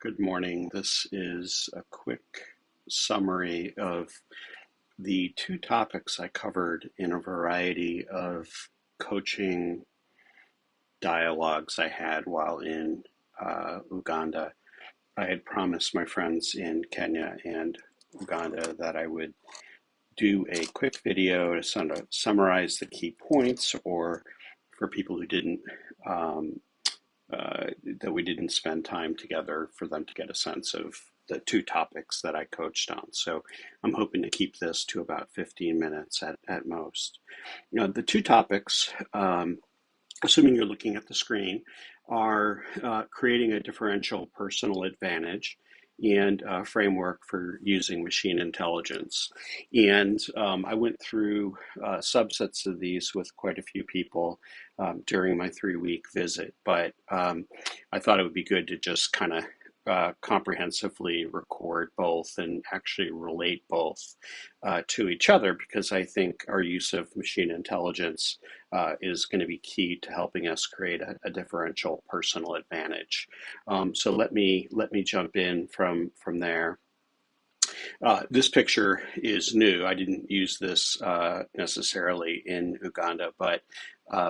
Good morning. This is a quick summary of the two topics I covered in a variety of coaching dialogues I had while in Uganda. I had promised my friends in Kenya and Uganda that I would do a quick video to sort of summarize the key points, or for people who didn't um, that we didn't spend time together, for them to get a sense of the two topics that I coached on. So I'm hoping to keep this to about 15 minutes at most. The two topics, assuming you're looking at the screen, are creating a differential personal advantage and a framework for using machine intelligence. And I went through subsets of these with quite a few people during my 3-week visit, but I thought it would be good to just kind of comprehensively record both and actually relate both to each other, because I think our use of machine intelligence is going to be key to helping us create a differential personal advantage. So let me jump in from there. This picture is new. I didn't use this necessarily in Uganda, but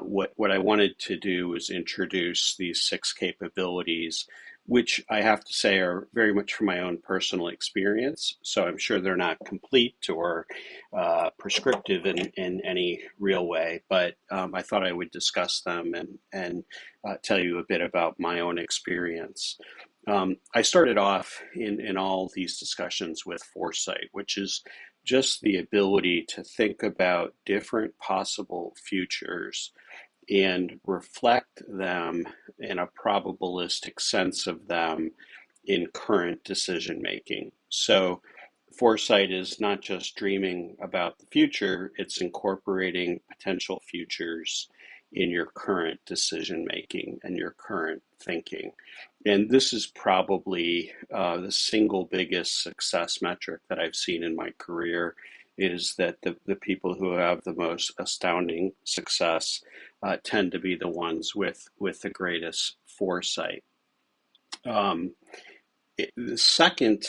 what I wanted to do was introduce these 6 capabilities, which I have to say are very much from my own personal experience. So I'm sure they're not complete or prescriptive in any real way, but I thought I would discuss them and tell you a bit about my own experience. I started off in all these discussions with foresight, which is just the ability to think about different possible futures and reflect them in a probabilistic sense of them in current decision making. So foresight is not just dreaming about the future, it's incorporating potential futures in your current decision making and your current thinking. And this is probably the single biggest success metric that I've seen in my career, is that the people who have the most astounding success tend to be the ones with the greatest foresight. The second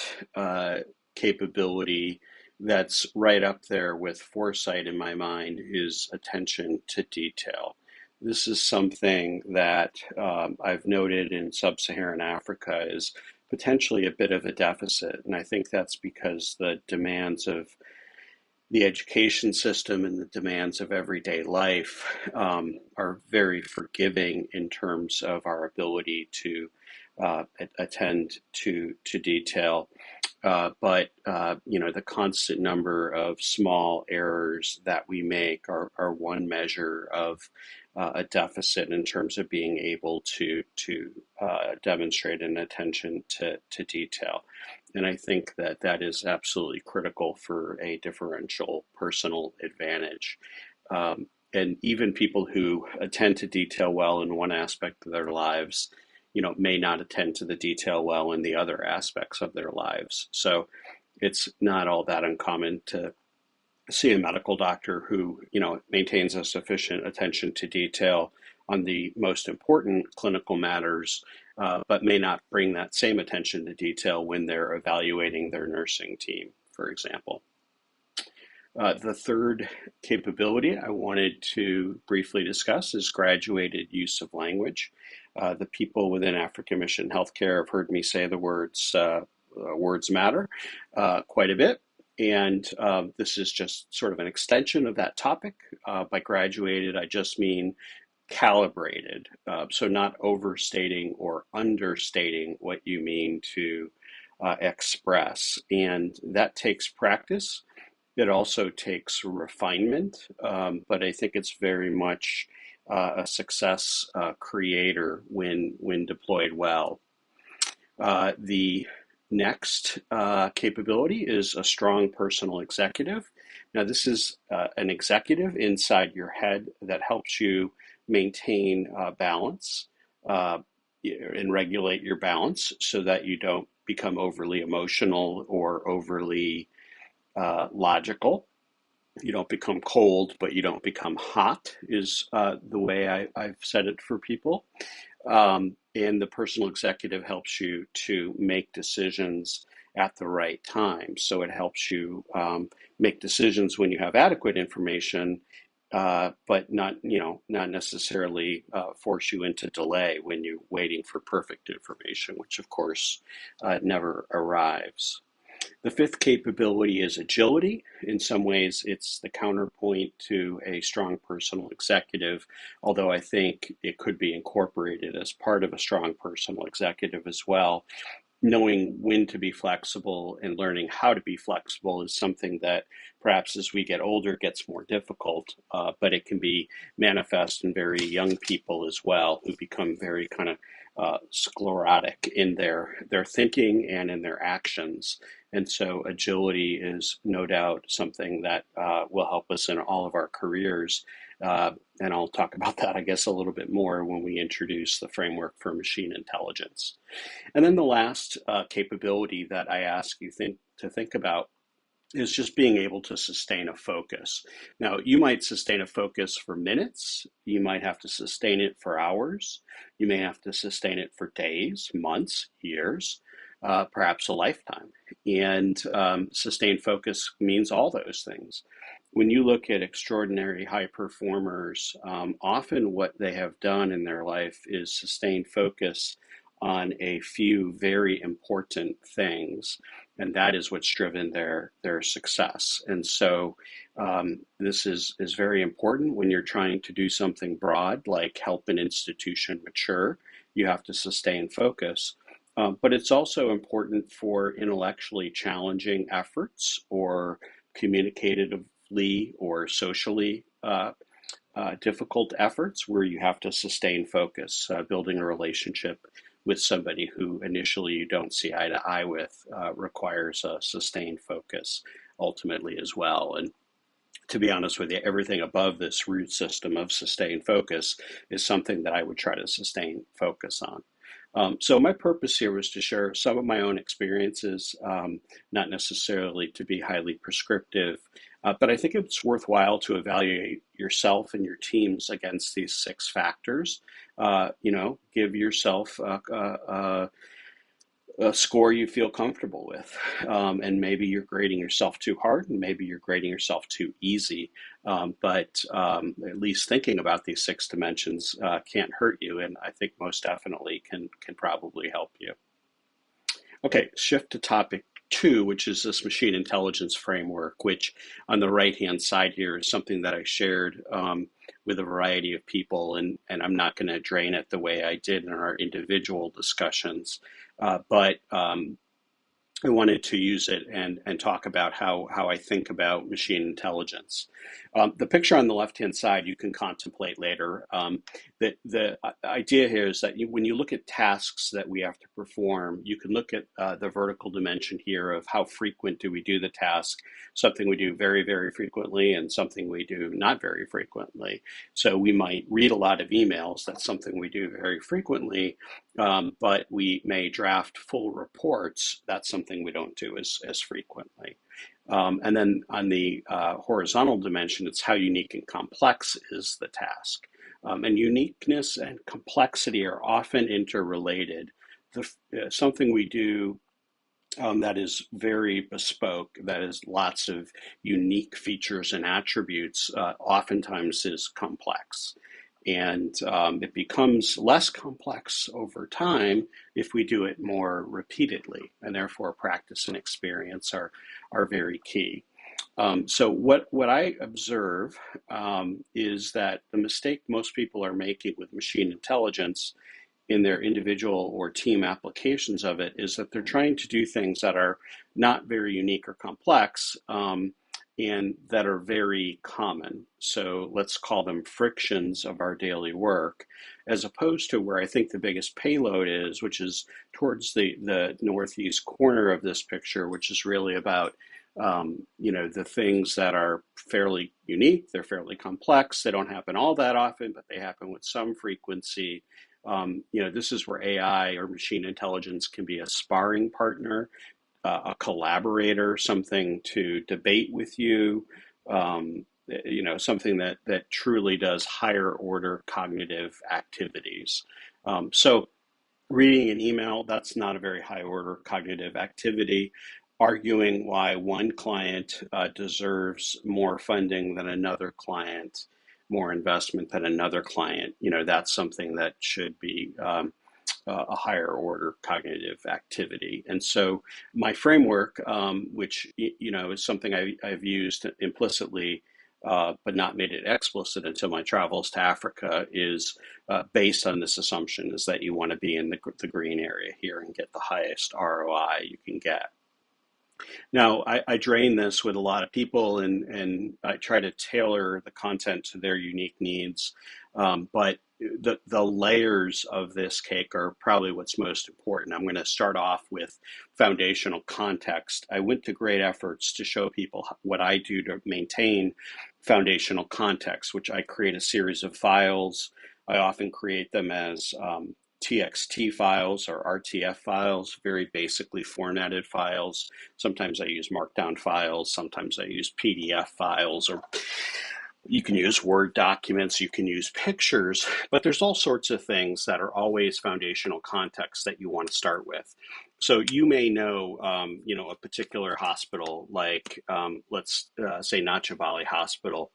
capability that's right up there with foresight in my mind is attention to detail. This is something that I've noted in Sub Saharan Africa is potentially a bit of a deficit, and I think that's because the demands of the education system and the demands of everyday life are very forgiving in terms of our ability to attend to detail. But the constant number of small errors that we make are one measure of a deficit in terms of being able to demonstrate an attention to detail. And I think that is absolutely critical for a differential personal advantage. And even people who attend to detail well in one aspect of their lives, may not attend to the detail well in the other aspects of their lives. So it's not all that uncommon to see a medical doctor who, maintains a sufficient attention to detail on the most important clinical matters, but may not bring that same attention to detail when they're evaluating their nursing team, for example. The third capability I wanted to briefly discuss is graduated use of language. The people within African Mission Healthcare have heard me say the words matter quite a bit. And this is just sort of an extension of that topic. By graduated, I just mean calibrated. So not overstating or understating what you mean to express. And that takes practice. It also takes refinement, but I think it's very much a success creator when deployed well. The next capability is a strong personal executive. Now, this is an executive inside your head that helps you maintain balance and regulate your balance so that you don't become overly emotional or overly logical. You don't become cold, but you don't become hot, is the way I've said it for people. and the personal executive helps you to make decisions at the right time. So it helps you make decisions when you have adequate information, but not necessarily force you into delay when you're waiting for perfect information, which of course never arrives. The fifth capability is agility. In some ways, it's the counterpoint to a strong personal executive, although I think it could be incorporated as part of a strong personal executive as well. Knowing when to be flexible and learning how to be flexible is something that perhaps as we get older gets more difficult, but it can be manifest in very young people as well, who become very kind of sclerotic in their thinking and in their actions. And so agility is no doubt something that will help us in all of our careers. And I'll talk about that, I guess, a little bit more when we introduce the framework for machine intelligence. And then the last capability that I ask you to think about is just being able to sustain a focus. Now, you might sustain a focus for minutes, you might have to sustain it for hours, you may have to sustain it for days, months, years, perhaps a lifetime. And sustained focus means all those things. When you look at extraordinary high performers, often what they have done in their life is sustained focus on a few very important things, and that is what's driven their success. And so this is very important when you're trying to do something broad, like help an institution mature. You have to sustain focus. But it's also important for intellectually challenging efforts or communicatively or socially difficult efforts where you have to sustain focus. Building a relationship with somebody who initially you don't see eye to eye with requires a sustained focus ultimately as well. And to be honest with you, everything above this root system of sustained focus is something that I would try to sustain focus on. So my purpose here was to share some of my own experiences, not necessarily to be highly prescriptive, but I think it's worthwhile to evaluate yourself and your teams against these six factors. Give yourself a score you feel comfortable with. And maybe you're grading yourself too hard, and maybe you're grading yourself too easy. But at least thinking about these six dimensions can't hurt you, and I think most definitely can probably help you. Okay, shift to topic two, which is this machine intelligence framework, which on the right-hand side here is something that I shared with a variety of people, and I'm not going to drain it the way I did in our individual discussions, but I wanted to use it and talk about how I think about machine intelligence. The picture on the left-hand side you can contemplate later. The idea here is that when you look at tasks that we have to perform, you can look at the vertical dimension here of how frequent do we do the task, something we do very, very frequently and something we do not very frequently. So we might read a lot of emails, that's something we do very frequently, but we may draft full reports, that's something we don't do as frequently. And then on the horizontal dimension, it's how unique and complex is the task. And uniqueness and complexity are often interrelated. Something we do that is very bespoke, that is lots of unique features and attributes, oftentimes is complex. And it becomes less complex over time if we do it more repeatedly, and therefore practice and experience are very key. So what I observe is that the mistake most people are making with machine intelligence in their individual or team applications of it is that they're trying to do things that are not very unique or complex, and that are very common. So let's call them frictions of our daily work, as opposed to where I think the biggest payload is, which is towards the northeast corner of this picture, which is really about the things that are fairly unique, they're fairly complex, they don't happen all that often, but they happen with some frequency. This is where AI or machine intelligence can be a sparring partner, a collaborator, something to debate with you, something that truly does higher order cognitive activities. So Reading an email, that's not a very high order cognitive activity. Arguing why one client deserves more funding than another client, more investment than another client, that's something that should be a higher order cognitive activity. And so my framework, which is something I've used implicitly, but not made it explicit until my travels to Africa, is based on this assumption: is that you want to be in the green area here and get the highest ROI you can get. Now, I drain this with a lot of people, and I try to tailor the content to their unique needs. But the layers of this cake are probably what's most important. I'm going to start off with foundational context. I went to great efforts to show people what I do to maintain foundational context, which I create a series of files. I often create them as TXT files or RTF files, very basically formatted files. Sometimes I use Markdown files, sometimes I use PDF files, or you can use Word documents, you can use pictures, but there's all sorts of things that are always foundational context that you want to start with. So you may know, a particular hospital, like let's say Nachabali Hospital,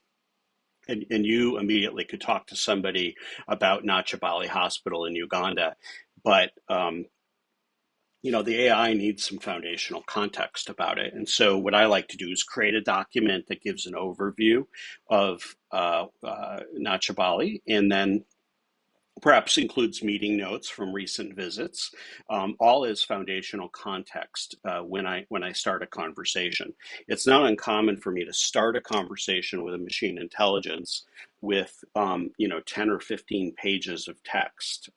and you immediately could talk to somebody about Nachabali Hospital in Uganda, but the AI needs some foundational context about it. And so what I like to do is create a document that gives an overview of Nachabali, and then perhaps includes meeting notes from recent visits, all as foundational context when I start a conversation. It's not uncommon for me to start a conversation with a machine intelligence with 10 or 15 pages of text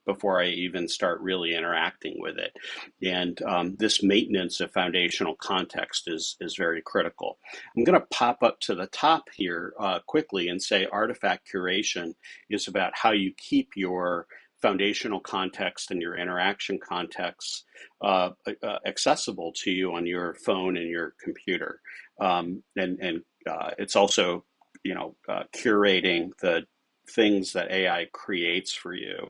before I even start really interacting with it. And this maintenance of foundational context is very critical. I'm going to pop up to the top here quickly and say artifact curation is about how you keep your foundational context and your interaction context accessible to you on your phone and your computer. And it's also, curating the things that AI creates for you.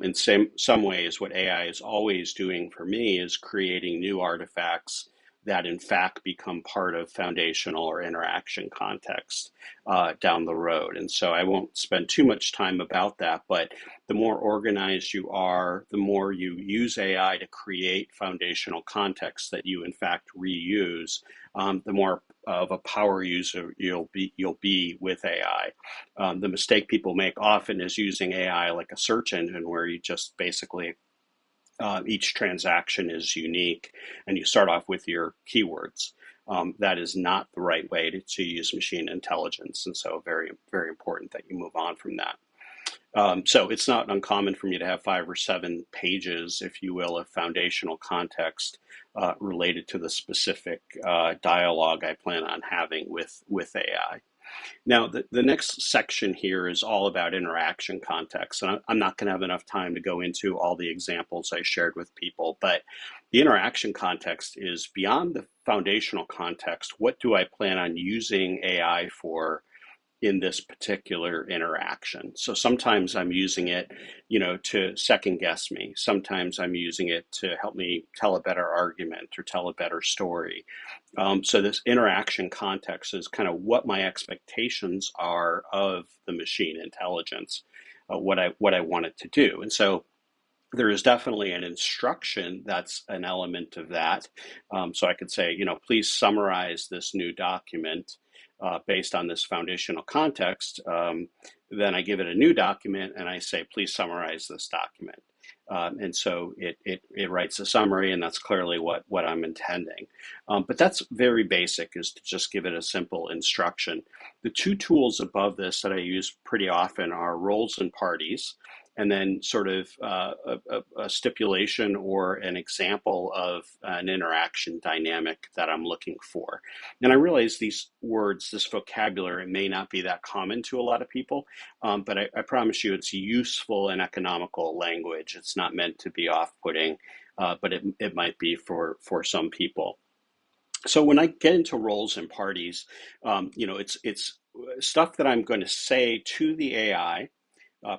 In some ways, what AI is always doing for me is creating new artifacts that in fact become part of foundational or interaction context down the road. And so I won't spend too much time about that, but the more organized you are, the more you use AI to create foundational context that you in fact reuse, the more of a power user you'll be with AI. The mistake people make often is using AI like a search engine, where you just basically each transaction is unique, and you start off with your keywords. That is not the right way to use machine intelligence, and so very, very important that you move on from that. So it's not uncommon for me to have 5 or 7 pages, if you will, of foundational context related to the specific dialogue I plan on having with AI. Now, the next section here is all about interaction context, and I'm not going to have enough time to go into all the examples I shared with people, but the interaction context is beyond the foundational context. What do I plan on using AI for in this particular interaction? So sometimes I'm using it, to second guess me. Sometimes I'm using it to help me tell a better argument or tell a better story. So this interaction context is kind of what my expectations are of the machine intelligence, what I want it to do. And so there is definitely an instruction that's an element of that. So I could say, please summarize this new document based on this foundational context. Then I give it a new document and I say, please summarize this document. And so it writes a summary, and that's clearly what I'm intending. But that's very basic, is to just give it a simple instruction. The 2 tools above this that I use pretty often are roles and parties, and then sort of a stipulation or an example of an interaction dynamic that I'm looking for. And I realize these words, this vocabulary, may not be that common to a lot of people, but I promise you it's useful and economical language. It's not meant to be off-putting, but it might be for some people. So when I get into roles and parties, it's stuff that I'm going to say to the AI,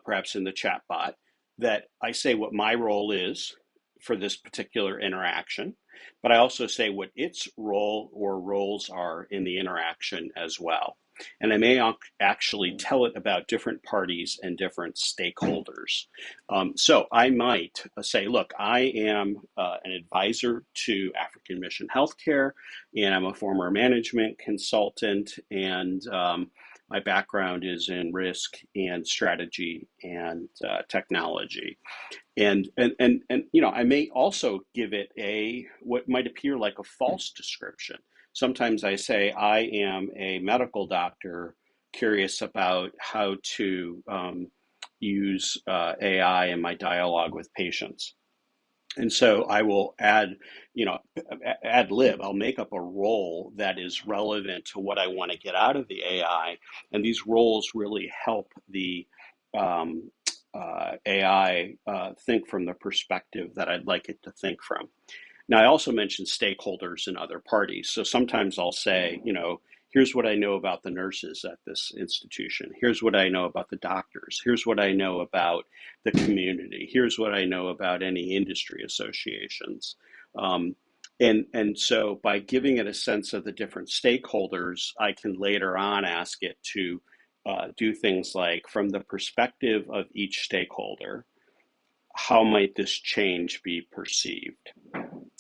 perhaps in the chat bot, that I say what my role is for this particular interaction, but I also say what its role or roles are in the interaction as well. And I may actually tell it about different parties and different stakeholders. So I might say, look, I am an advisor to African Mission Healthcare, and I'm a former management consultant, and my background is in risk and strategy and technology. And I may also give it a what might appear like a false description. Sometimes I say I am a medical doctor curious about how to use AI in my dialogue with patients. And so I will ad lib. I'll make up a role that is relevant to what I want to get out of the AI, and these roles really help the AI think from the perspective that I'd like it to think from. Now, I also mentioned stakeholders and other parties. So sometimes I'll say, here's what I know about the nurses at this institution. Here's what I know about the doctors. Here's what I know about the community. Here's what I know about any industry associations. And so by giving it a sense of the different stakeholders, I can later on ask it to do things like, from the perspective of each stakeholder, how might this change be perceived?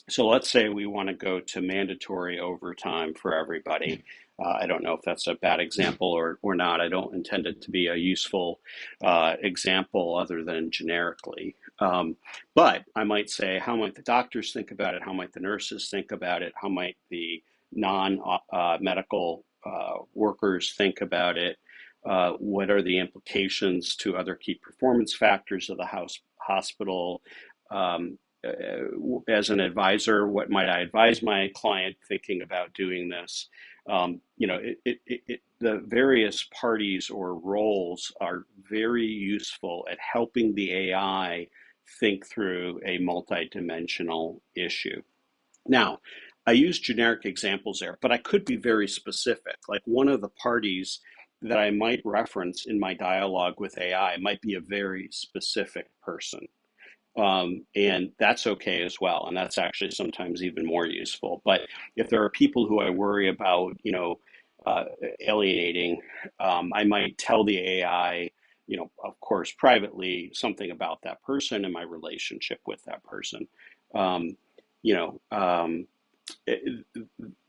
So let's say we want to go to mandatory overtime for everybody. I don't know if that's a bad example or not. I don't intend it to be a useful example other than generically. But I might say, how might the doctors think about it? How might the nurses think about it? How might the non-medical workers think about it? What are the implications to other key performance factors of the hospital? As an advisor, what might I advise my client thinking about doing this? The various parties or roles are very useful at helping the AI think through a multidimensional issue. Now, I use generic examples there, but I could be very specific. Like, one of the parties that I might reference in my dialogue with AI might be a very specific person. And that's okay as well. And that's actually sometimes even more useful. But if there are people who I worry about, alienating, I might tell the AI, of course, privately, something about that person and my relationship with that person. Um, you know, um, it,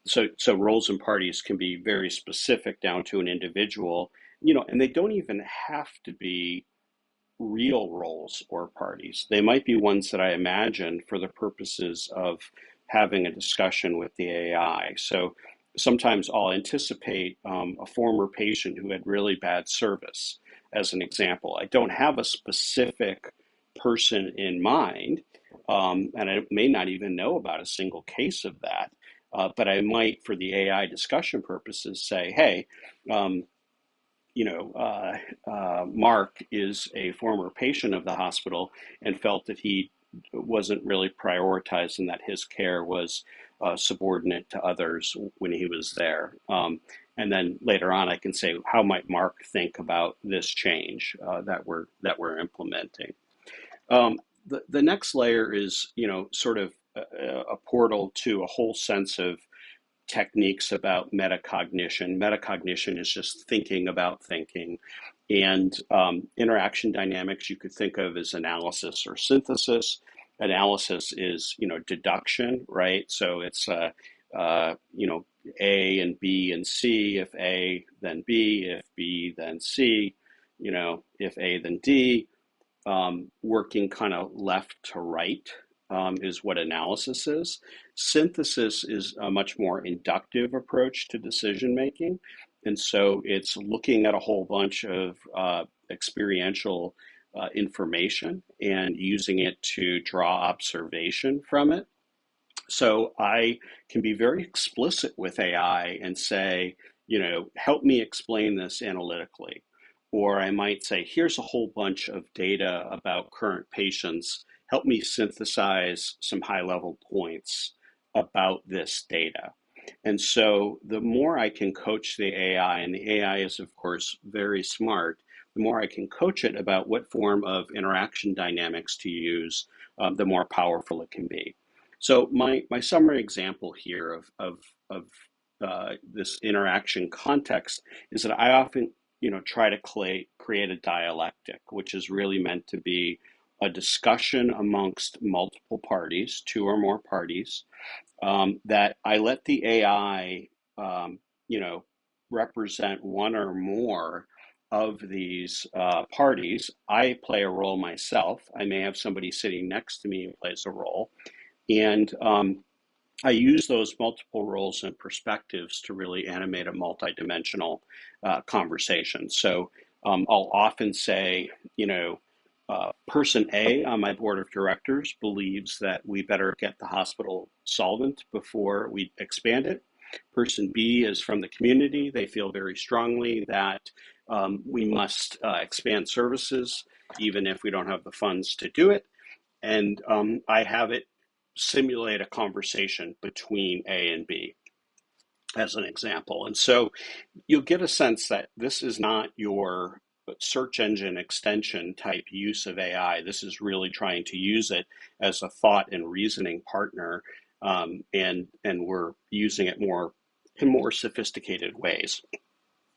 so roles and parties can be very specific down to an individual, and they don't even have to be real roles or parties. They might be ones that I imagine for the purposes of having a discussion with the AI. So sometimes I'll anticipate a former patient who had really bad service, as an example. I don't have a specific person in mind, and I may not even know about a single case of that. But I might, for the AI discussion purposes, say, hey, um, Mark is a former patient of the hospital and felt that he wasn't really prioritized and that his care was subordinate to others when he was there. And then later on, I can say, how might Mark think about this change that we're implementing? The next layer is, sort of a portal to a whole sense of techniques about metacognition. Metacognition is just thinking about thinking. And interaction dynamics you could think of as analysis or synthesis. Analysis is, deduction, right? So it's, A and B and C. If A, then B. If B, then C. If A, then D. Working kind of left to right is what analysis is. Synthesis is a much more inductive approach to decision making. And so it's looking at a whole bunch of experiential information and using it to draw observation from it. So I can be very explicit with AI and say, help me explain this analytically. Or I might say, here's a whole bunch of data about current patients. Help me synthesize some high level points about this data. And so the more I can coach the AI, and the AI is, of course, very smart, the more I can coach it about what form of interaction dynamics to use, the more powerful it can be. So my summary example here of this interaction context is that I often, try to create a dialectic, which is really meant to be a discussion amongst multiple parties, two or more parties, that I let the AI, um, you know, represent one or more of these parties. I play a role myself. I may have somebody sitting next to me who plays a role. And I use those multiple roles and perspectives to really animate a multidimensional conversation. So I'll often say, person A on my board of directors believes that we better get the hospital solvent before we expand it. Person B is from the community. They feel very strongly that we must expand services, even if we don't have the funds to do it. And I have it simulate a conversation between A and B as an example. And so you'll get a sense that this is not your search engine extension type use of AI. This is really trying to use it as a thought and reasoning partner, and we're using it more in more sophisticated ways.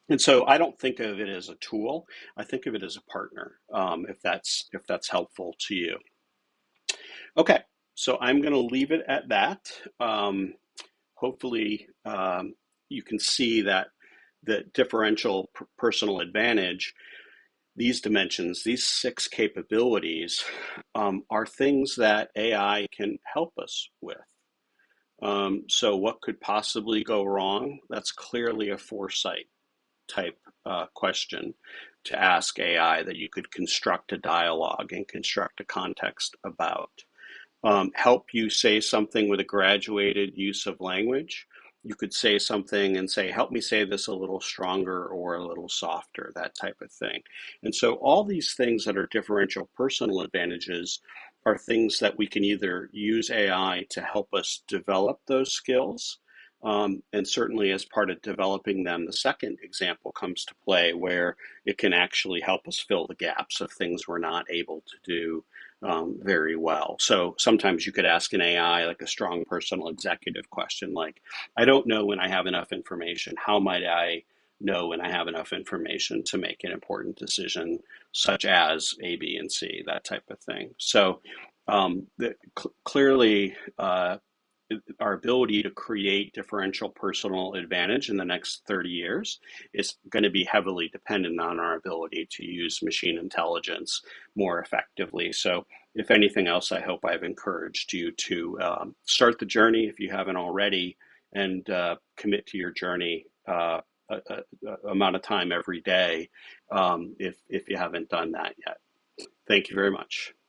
And so I don't think of it as a tool. I think of it as a partner, if that's helpful to you. Okay, so I'm going to leave it at that. Hopefully, you can see that the differential personal advantage, these dimensions, these six capabilities, are things that AI can help us with. So, what could possibly go wrong? That's clearly a foresight type question to ask AI that you could construct a dialogue and construct a context about. Help you say something with a graduated use of language. You could say something and say, help me say this a little stronger or a little softer, that type of thing. And so all these things that are differential personal advantages are things that we can either use AI to help us develop those skills. And certainly as part of developing them, the second example comes to play where it can actually help us fill the gaps of things we're not able to do very well. So sometimes you could ask an AI like a strong personal executive question like, I don't know when I have enough information. How might I know when I have enough information to make an important decision, such as A, B, and C, that type of thing. So clearly, our ability to create differential personal advantage in the next 30 years is going to be heavily dependent on our ability to use machine intelligence more effectively. So, if anything else, I hope I've encouraged you to start the journey if you haven't already, and commit to your journey amount of time every day if you haven't done that yet. Thank you very much.